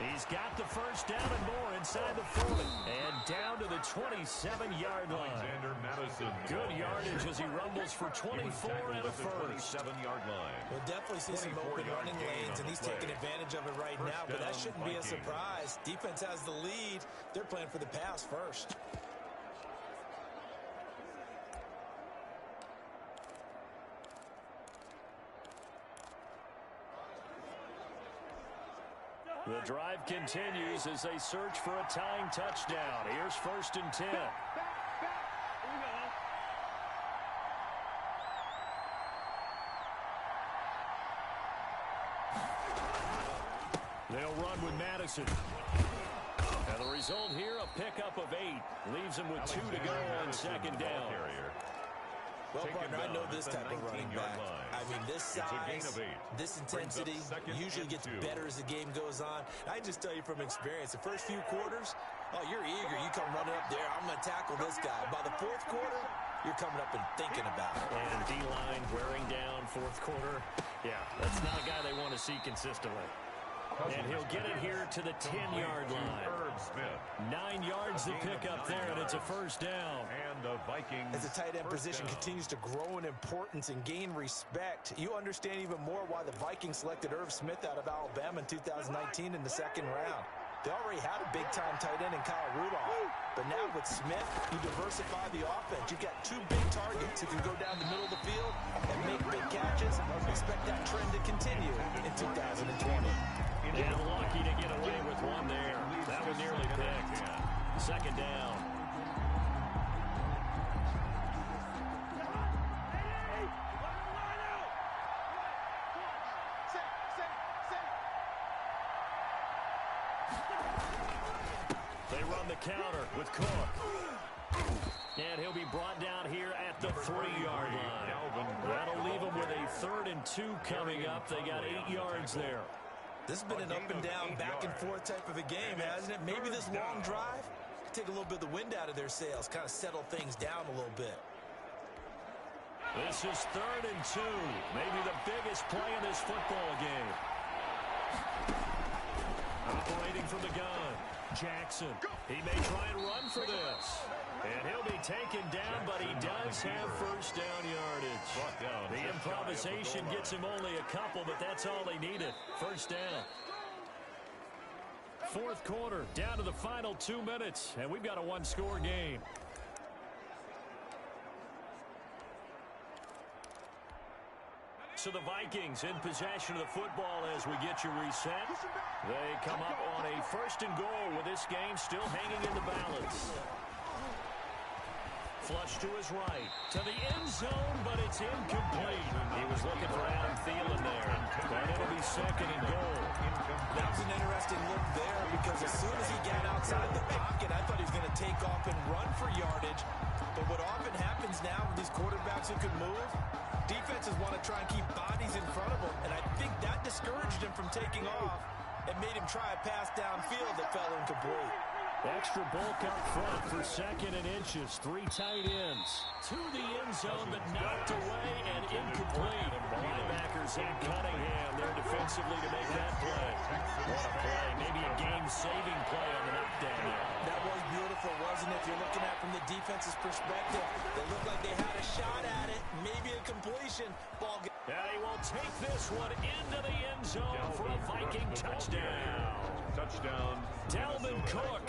He's got the first down and more inside the 40. And down to the 27-yard line. Alexander Madison. Good yardage as he rumbles for 24 and a first. 27-yard line. We'll definitely see some open running lanes, and he's taking advantage of it right now, but that shouldn't be a surprise. Defense has the lead. They're playing for the pass first. The drive continues as they search for a tying touchdown. Here's 1st and 10. They'll run with Madison. And the result here, a pickup of 8. Leaves them with 2 to go on second down. Well, partner, I know this type of running back. I mean, this size, this intensity usually gets better as the game goes on. I just tell you from experience, the first few quarters, oh, you're eager. You come running up there, I'm going to tackle this guy. By the 4th quarter, you're coming up and thinking about it. And D-line wearing down 4th quarter. Yeah, that's not a guy they want to see consistently. And he'll get it here to the 10-yard line. 9 yards to pick up there, and it's a first down. And the Vikings. As the tight end position continues to grow in importance and gain respect, you understand even more why the Vikings selected Irv Smith out of Alabama in 2019 in the 2nd round. They already had a big-time tight end in Kyle Rudolph. But now with Smith, you diversify the offense. You've got 2 big targets who can go down the middle of the field and make big catches. Expect that trend to continue in 2020. And lucky to get away with one there. That was nearly picked. 2nd down. They run the counter with Cook. And he'll be brought down here at the 3-yard line. That'll leave him with a 3rd and 2 coming up. They got 8 yards there. This has been an up-and-down, back-and-forth type of a game, hasn't it? Maybe this long drive could take a little bit of the wind out of their sails, kind of settle things down a little bit. This is 3rd and 2. Maybe the biggest play in this football game. Operating from the gun. Jackson. He may try and run for this. And he'll be taken down, but he does have first down yardage. The improvisation gets him only a couple, but that's all he needed. First down. 4th quarter, down to the final 2 minutes, and we've got a 1-score game. So the Vikings in possession of the football as we get you reset. They come up on a 1st and goal with this game still hanging in the balance. Flush to his right, to the end zone, but it's incomplete. He was looking for Adam Thielen there, and it'll be 2nd and goal. That was an interesting look there because as soon as he got outside the pocket, I thought he was going to take off and run for yardage. But what often happens now with these quarterbacks who can move, defenses want to try and keep bodies in front of them, and I think that discouraged him from taking off and made him try a pass downfield that fell incomplete. Extra bulk up front for 2nd and inches. 3 tight ends to the end zone, but knocked away and incomplete. Linebackers in Cunningham there defensively to make that play. What a play. Maybe a game-saving play on the knockdown there. That was beautiful, wasn't it? If you're looking at it from the defense's perspective, they looked like they had a shot at it. Maybe a completion. Ball. And he will take this one into the end zone for a Viking touchdown. Touchdown. Dalvin Cook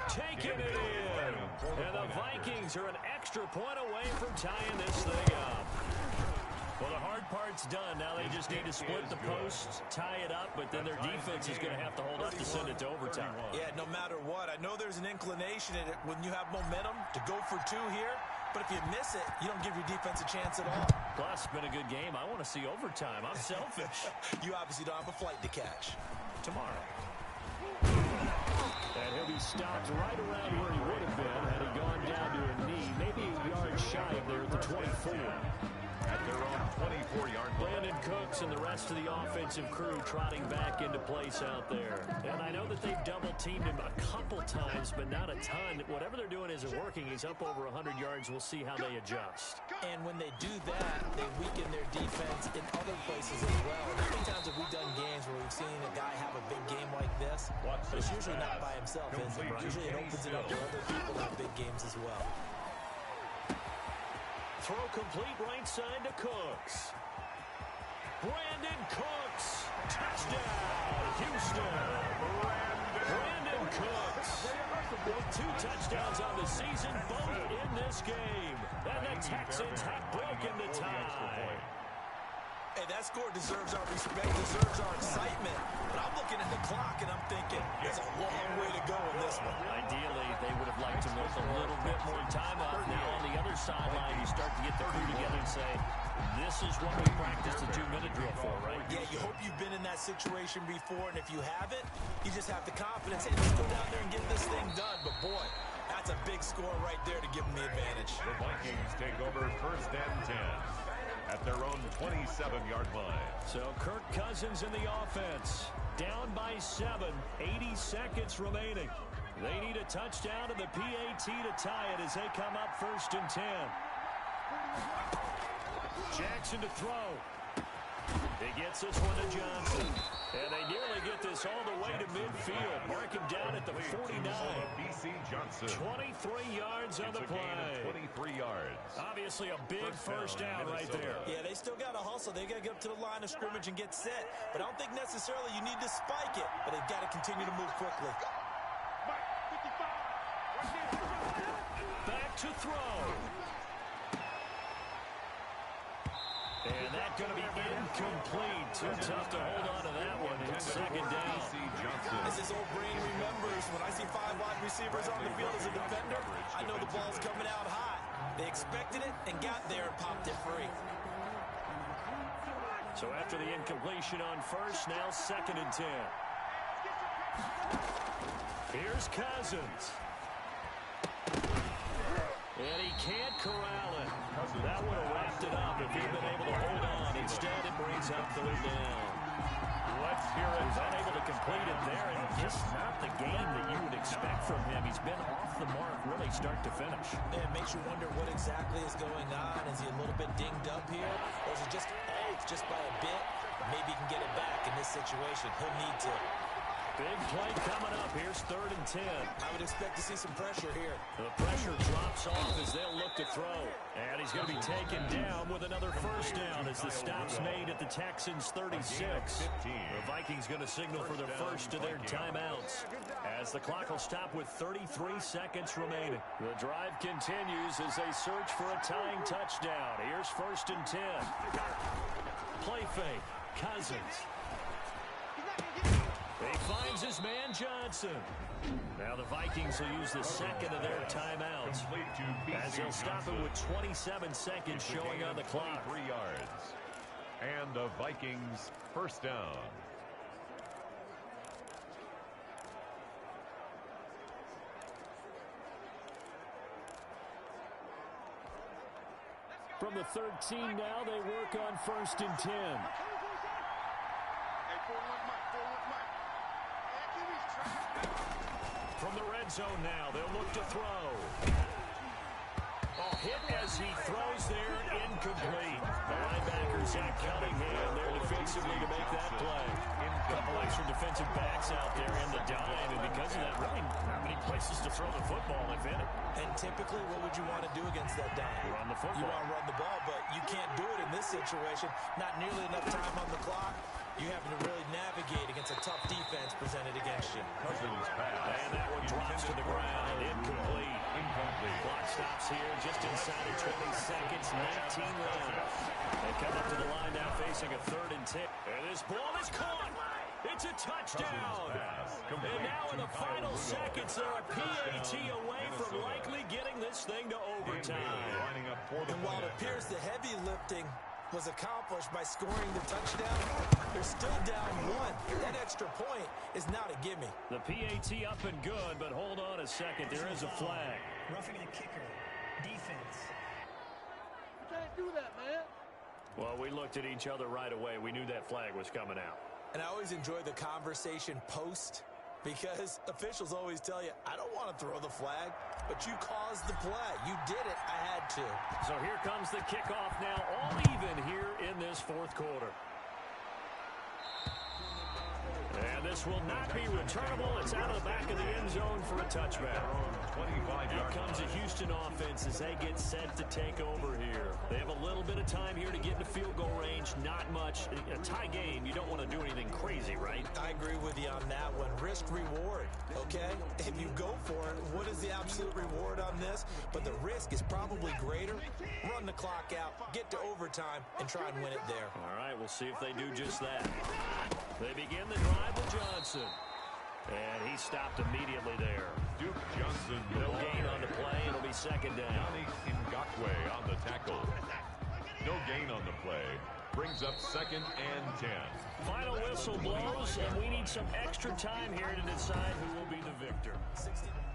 taking it in. And the Vikings are an extra point away from tying this thing up. Well, the hard part's done. Now they just need to split the posts, tie it up, but then their defense is going to have to hold up to send it to overtime. Yeah, no matter what. I know there's an inclination in it when you have momentum to go for two here, but if you miss it, you don't give your defense a chance at all. Plus, it's been a good game. I want to see overtime. I'm selfish. You obviously don't have a flight to catch. Tomorrow. And he'll be stopped right around where he would have been had he gone down to a knee, maybe a yard shy of there at the 24. At their own 24-yard line. Brandon Cooks and the rest of the offensive crew trotting back into place out there. And I know that they've double-teamed him a couple times, but not a ton. Whatever they're doing isn't working. He's up over 100 yards. We'll see how they adjust. And when they do that, they weaken their defense in other places as well. How many times have we done games where we've seen a guy have a big game like this? But it's usually not by himself, is it? Usually it opens it up to other people that have big games as well. Throw complete right side to Cooks. Brandon Cooks. Touchdown, Houston. Brandon Cooks with 2 touchdowns on the season, both in this game. And the Texans have broken the tie. Hey, that score deserves our respect, deserves our excitement. But I'm looking at the clock and I'm thinking, there's a long way to go in this one. Ideally, they would have liked to milk a little bit more time off. Now on the other sideline, you start to get the crew together and say, this is what we practiced a 2-minute drill for, right? Yeah, you hope you've been in that situation before, and if you haven't, you just have the confidence, hey, let's go down there and get this thing done. But boy, that's a big score right there to give them the advantage. The Vikings take over 1st and 10 at their own 27-yard line. So Kirk Cousins in the offense. Down by 7, 80 seconds remaining. They need a touchdown and the PAT to tie it as they come up 1st and 10. Jackson to throw. He gets this one to Johnson. And they nearly get this all the way to midfield. Mark him down at the 49. BC Johnson. 23 yards on the play. 23 yards. Obviously a big first down right there. Yeah, they still got to hustle. They got to get up to the line of scrimmage and get set. But I don't think necessarily you need to spike it. But they've got to continue to move quickly. Back to throw. And that's going to be incomplete. Too tough to hold on to that one. It's 2nd down. As his old brain remembers, when I see 5 wide receivers on the field as a defender, I know the ball's coming out high. They expected it and got there and popped it free. So after the incompletion on first, now 2nd and 10. Here's Cousins. And he can't corral it. That would have wrapped it up if he'd been able to hold on. Instead, it brings up 3rd down. Let's hear it. He's unable to complete it there, and just not the game that you would expect from him. He's been off the mark really start to finish. And it makes you wonder what exactly is going on. Is he a little bit dinged up here? Or is it just off just by a bit? Maybe he can get it back in this situation. He'll need to. Big play coming up. Here's 3rd and 10. I would expect to see some pressure here. The pressure drops off as they'll look to throw. And he's going to be taken down with another first down as the stop's made at the Texans 36. The Vikings going to signal for their first of their timeouts as the clock will stop with 33 seconds remaining. The drive continues as they search for a tying touchdown. Here's 1st and 10. Play fake. Cousins. He finds his man Johnson. Now the Vikings will use the 2nd of their timeouts as they'll stop it with 27 seconds showing on the clock. 3 yards. And the Vikings 1st down. From the 13 now, they work on 1st and 10. From the red zone now, they'll look to throw. Hit as he throws there, incomplete. The linebacker, Zach Cunningham, there defensively to make that play. A couple extra defensive backs out there in the dime, and because of that, really not many places to throw the football, if any. And typically, what would you want to do against that dime? Run the football. You want to run the ball, but you can't do it in this situation. Not nearly enough time on the clock. You having to really navigate against a tough defense presented against you. Cousins pass. And that one drops to the ground. Incomplete. Clock stops here just inside of 20 seconds, 19 rounds. They come up to the line now facing a 3rd and 10. And this ball is caught. It's a touchdown. And now in the final seconds, they're a PAT away from likely getting this thing to overtime. And while it appears the heavy lifting was accomplished by scoring the touchdown, they're still down 1. That extra point is not a gimme. The PAT up and good, but hold on a second. There is a flag. Roughing the kicker. Defense. You can't do that, man. Well, we looked at each other right away. We knew that flag was coming out. And I always enjoy the conversation post, because officials always tell you, I don't want to throw the flag, but you caused the play. You did it. I had to. So here comes the kickoff now, all even here in this 4th quarter. And this will not be returnable. It's out of the back of the end zone for a touchback. Here comes the Houston offense as they get set to take over here. They have a little bit of time here to get into field goal range. Not much. A tie game, you don't want to do anything crazy, right? I agree with you on that one. Risk reward, okay? If you go for it, what is the absolute reward on this? But the risk is probably greater. Run the clock out, get to overtime, and try and win it there. All right, we'll see if they do just that. They begin the drive with Johnson. And he stopped immediately there. Duke Johnson. No gain on the play. It'll be 2nd down. Johnny Ngakwe on the tackle. No gain on the play. Brings up 2nd and 10. Final whistle blows, and we need some extra time here to decide who will be the victor.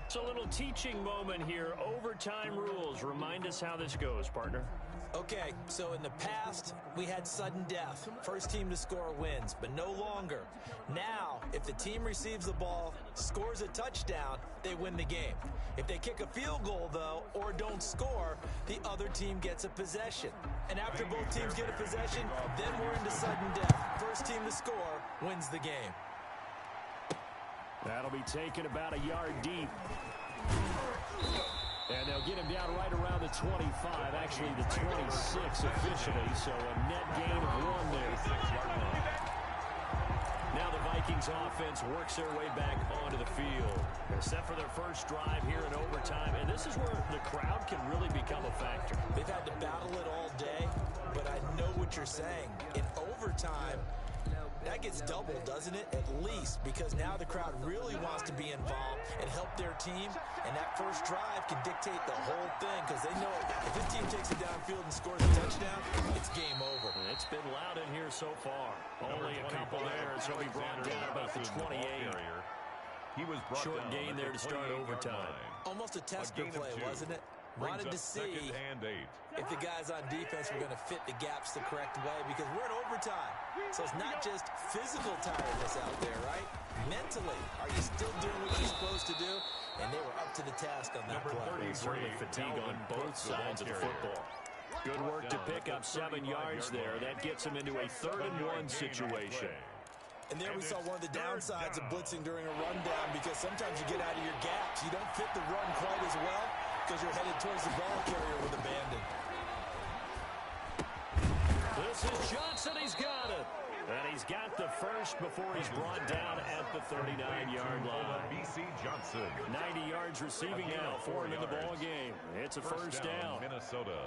It's a little teaching moment here. Overtime rules. Remind us how this goes, partner. Okay, so in the past, we had sudden death. First team to score wins, but no longer. Now, if the team receives the ball, scores a touchdown, they win the game. If they kick a field goal, though, or don't score, the other team gets a possession. And after both teams get a possession, then we're into sudden death. First team to score wins the game. That'll be taken about a yard deep. And they'll get him down right around the 25, actually the 26 officially, so a net gain of 1 there. Now the Vikings offense works their way back onto the field. They're set for their first drive here in overtime, and this is where the crowd can really become a factor. They've had to battle it all day, but I know what you're saying. In overtime, that gets doubled, doesn't it? At least, because now the crowd really wants to be involved and help their team, and that first drive can dictate the whole thing, because they know if this team takes it downfield and scores a touchdown, it's game over. It's been loud in here so far. Only a couple there, so he brought down about the 28. He was brought short down gain there to start overtime. Almost a tester play, wasn't it? Wanted to see if the guys on defense were going to fit the gaps the correct way, because we're in overtime. So it's not just physical tiredness out there, right? Mentally, are you still doing what you're supposed to do? And they were up to the task on that play. Certainly fatigue on both sides of the football. Good work to pick up 7 yards there. That gets them into a 3rd and 1 situation. And there we saw one of the downsides of blitzing during a rundown, because sometimes you get out of your gaps. You don't fit the run quite as well because you're headed towards the ball carrier with abandon. This is Johnson. He's got it. And he's got the first before he's brought down at the 39-yard line. BC Johnson. 90 yards receiving now for him in the ball game. It's a first down. Minnesota.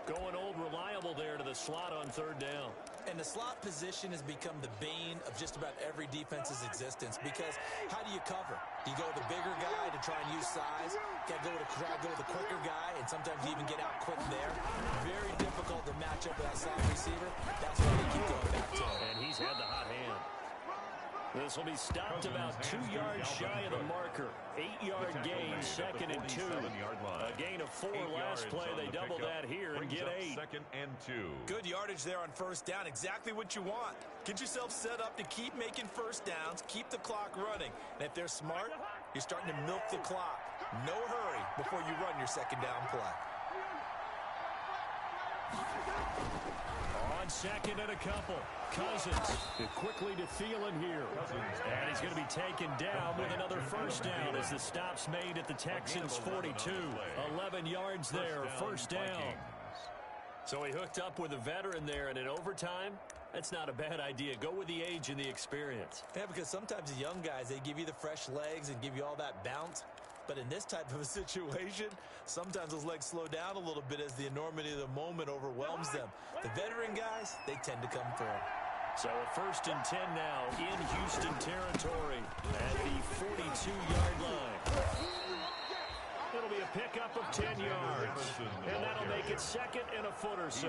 Going old reliable there to the slot on 3rd down. And the slot position has become the bane of just about every defense's existence, because how do you cover? Do you go with the bigger guy to try and use size? Try to go with the quicker guy, and sometimes you even get out quick there. Very difficult to match up with that slot receiver. That's why they keep going back to him. And he's had the hot hand. This will be stopped about 2 yards shy of the marker. 8-yard gain, 2nd and 2. A gain of 4 last play. They double that here and get 8. 2nd and 2. Good yardage there on first down. Exactly what you want. Get yourself set up to keep making first downs, keep the clock running. And if they're smart, you're starting to milk the clock. No hurry before you run your 2nd down play. On 2nd and a couple. Cousins quickly to Thielen here. And he's going to be taken down with another first down as the stop's made at the Texans' 42. 11 yards there, first down. So he hooked up with a veteran there, and in overtime, that's not a bad idea. Go with the age and the experience. Yeah, because sometimes the young guys, they give you the fresh legs and give you all that bounce. But in this type of a situation, sometimes those legs slow down a little bit as the enormity of the moment overwhelms them. The veteran guys, they tend to come through. So a 1st and 10 now in Houston territory at the 42-yard line. It'll be a pickup of 10 yards, and that'll make it 2nd and a foot or so.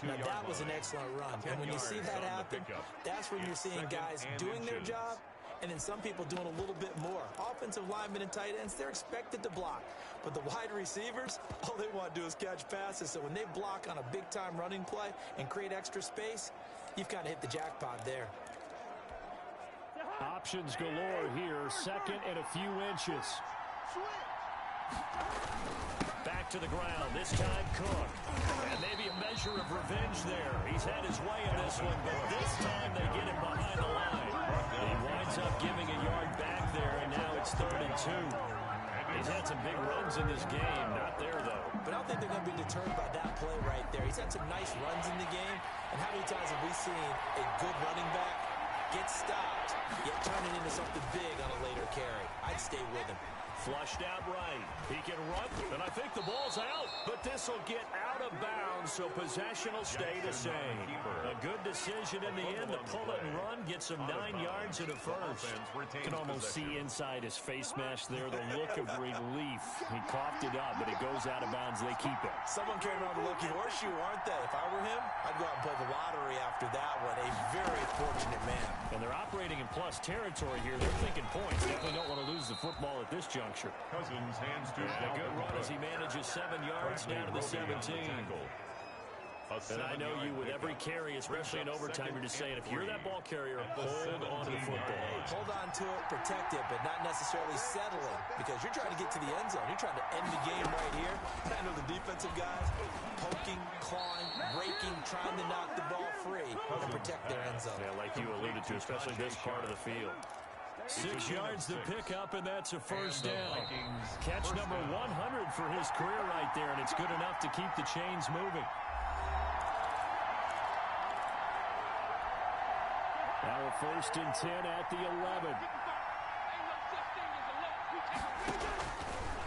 Now, that was an excellent run, and when you see that happen, that's when you're seeing guys doing their job, and then some people doing a little bit more. Offensive linemen and tight ends, they're expected to block. But the wide receivers, all they want to do is catch passes. So when they block on a big-time running play and create extra space, you've kind of hit the jackpot there. Options galore here, 2nd and a few inches. Back to the ground, this time Cook. And maybe a measure of revenge there. He's had his way in this one, but this time they get him behind the line. He winds up giving a yard back there, and now it's 3rd and 2. He's had some big runs in this game. Not there, though. But I don't think they're going to be deterred by that play right there. He's had some nice runs in the game. And how many times have we seen a good running back get stopped, yet turn it into something big on a later carry? I'd stay with him. Flushed out right. He can run, and I think the ball's out. But this will get out of bounds, so possession will stay the same. A good decision in the end to pull it and run, get some 9 yards and a first. You can almost see inside his face mask there the look of relief. He coughed it up, but it goes out of bounds. They keep it. Someone carrying around the lucky horseshoe, aren't they? If I were him, I'd go out and play the lottery after that one. A very fortunate man. And they're operating in plus territory here. They're thinking points. Definitely don't want to lose the football at this juncture. Cousins hands to a good run as he manages 7 yards down to the 17. And I know you with every carry, especially in overtime, you're just saying if you're that ball carrier, hold on to the football. Hold on to it, protect it, but not necessarily settling because you're trying to get to the end zone. You're trying to end the game right here. I know the defensive guys poking, clawing, breaking, trying to knock the ball free and protect their end zone. Yeah, like you alluded to, especially this part of the field. 6 yards to pick up, and that's a first down. Catch number 100 for his career right there, and it's good enough to keep the chains moving. Now a 1st and 10 at the 11.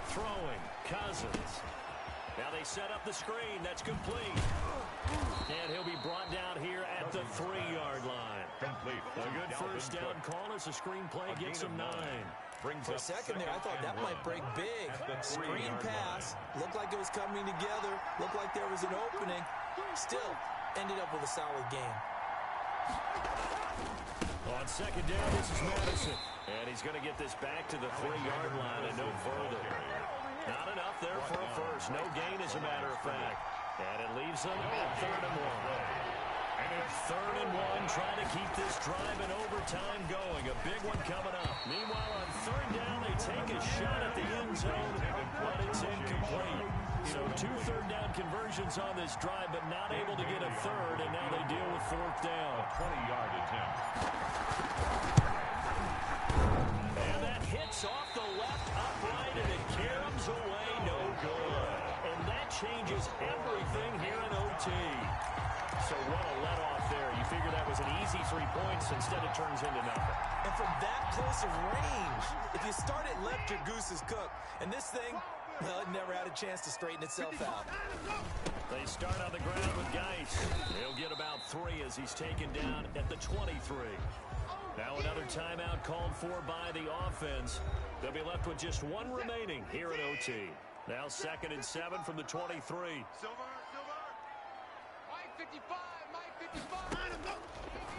Throwing, Cousins. Now they set up the screen. That's complete. And he'll be brought down here at the 3-yard line. Complete. A good first down call as the screenplay gets him 9. For a second there, I thought that might break big. Screen pass. Looked like it was coming together. Looked like there was an opening. Still ended up with a solid game. On 2nd down, this is Madison. And he's going to get this back to the 3-yard line and no further. Not enough there for a first. No gain, as a matter of fact. And it leaves them at 3rd and 1. And it's 3rd and 1, trying to keep this drive in overtime going. A big one coming up. Meanwhile, on 3rd down, they take a shot at the end zone, but it's incomplete. So 2 third-down conversions on this drive, but not able to get a third, and now they deal with 4th down. A 20-yard attempt. And that hits off the left upright, and it caroms away, no good. And that changes everything here in OT. So what a let-off there. You figure that was an easy 3 points. Instead, it turns into nothing. And from that close of range, if you start it left, your goose is cooked. And this thing, well, it never had a chance to straighten itself out. They start on the ground with Geis. He'll get about 3 as he's taken down at the 23. Now another timeout called for by the offense. They'll be left with just 1 remaining here at OT. Now 2nd and 7 from the 23. Silver. Mike 55, Mike 55.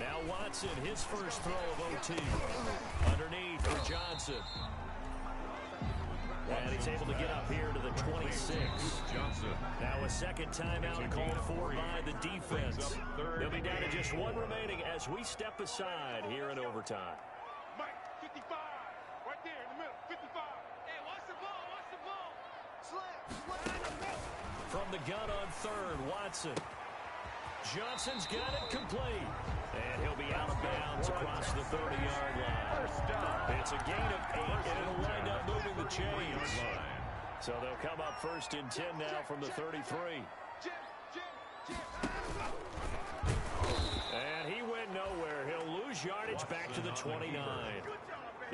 Now Watson, his first throw of OT. Underneath for Johnson. And he's able to get up here to the 26. Now a 2nd timeout called for by the defense. They'll be down to just 1 remaining as we step aside here in overtime. Mike 55, right there in the middle, 55. Hey, watch the ball, watch the ball. Slam. From the gun on 3rd, Watson. Johnson's got it complete. And he'll be out of bounds across the 30-yard line. It's a gain of 8, and it'll wind up moving the chains. So they'll come up 1st and 10 now from the 33. And he went nowhere. He'll lose yardage back to the 29.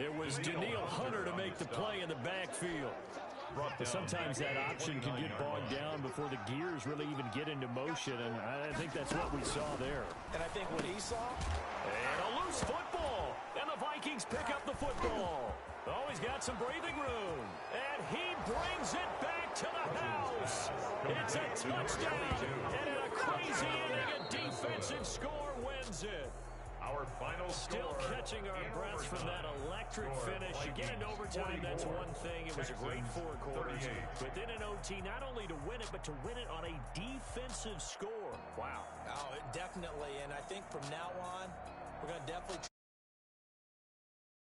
It was Daniil Hunter to make the play in the backfield. But sometimes that option can get bogged down before the gears really even get into motion, and I think that's what we saw there. And I think what he saw? And a loose football, and the Vikings pick up the football. Oh, he's got some breathing room, and he brings it back to the house. It's a touchdown, and in a crazy inning, a defensive score wins it. Our final Still catching our breaths from that electric finish. Again, in overtime, that's one thing. It was a great 4 quarters. But then in OT, not only to win it, but to win it on a defensive score. Wow. Oh, definitely. And I think from now on, we're going to definitely